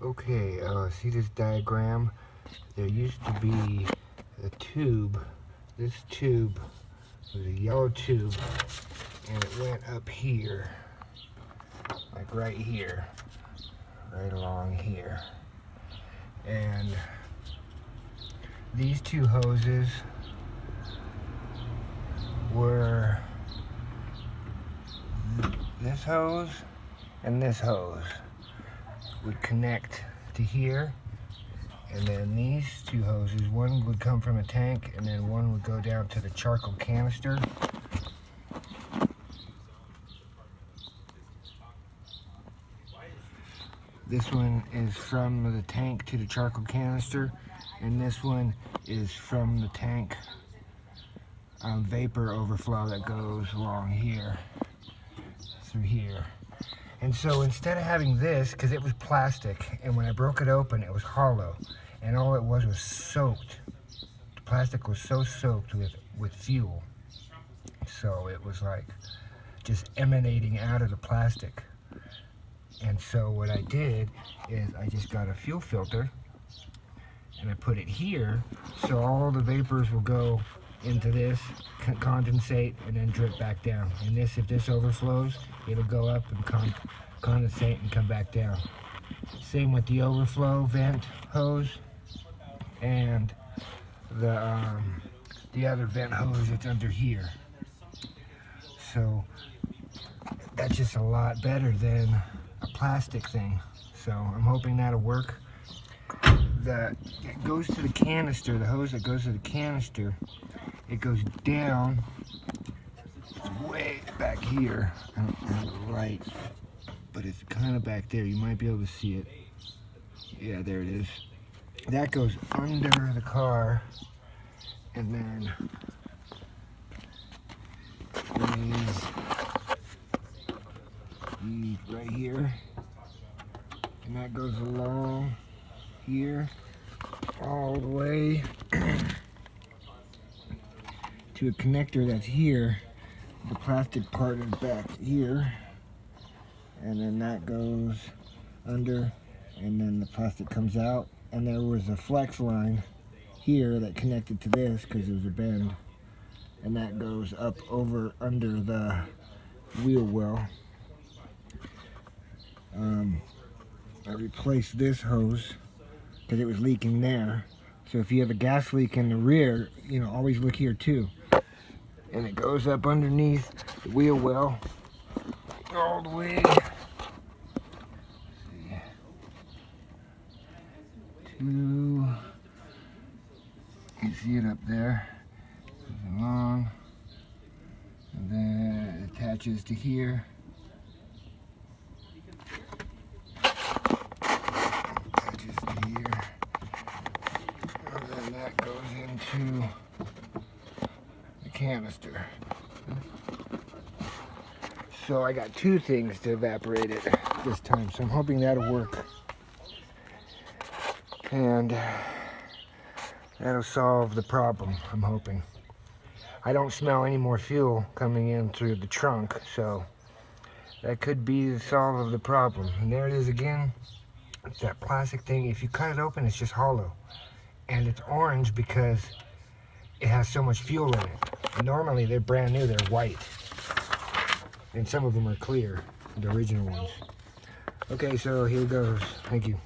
Okay, see this diagram? There used to be a tube. This tube was a yellow tube, and it went up here, like right here, right along here. And these two hoses were this hose and this hose would connect to here, and then these two hoses, one would come from a tank and then one would go down to the charcoal canister. This one is from the tank to the charcoal canister, and this one is from the tank vapor overflow that goes along here, through here. And so instead of having this, because it was plastic, and when I broke it open it was hollow, and all it was soaked. The plastic was so soaked with fuel, so it was like just emanating out of the plastic. And so what I did is I just got a fuel filter and I put it here, so all the vapors will go into this, condensate, and then drip back down. And this, if this overflows, it'll go up and condensate and come back down. Same with the overflow vent hose and the other vent hose that's under here. So that's just a lot better than a plastic thing. So I'm hoping that'll work. It goes to the canister, the hose that goes to the canister, it goes down, it's way back here. I don't have the light, but it's kind of back there. You might be able to see it. Yeah, there it is. That goes under the car, and then is right here, and that goes along here all the way to a connector that's here. The plastic part is back here, and then that goes under, and then the plastic comes out, and there was a flex line here that connected to this because it was a bend, and that goes up over under the wheel well. I replaced this hose because it was leaking there. So if you have a gas leak in the rear, you know, always look here too. And it goes up underneath the wheel well all the way to, you see it up there, goes along, and then it attaches to here. That goes into the canister. So I got two things to evaporate it this time, so I'm hoping that'll work. And that'll solve the problem, I'm hoping. I don't smell any more fuel coming in through the trunk, so that could be the solve of the problem. And there it is again. It's that plastic thing. If you cut it open, it's just hollow. And it's orange because it has so much fuel in it. Normally they're brand new, they're white. And some of them are clear, the original ones. Okay, so here goes. Thank you.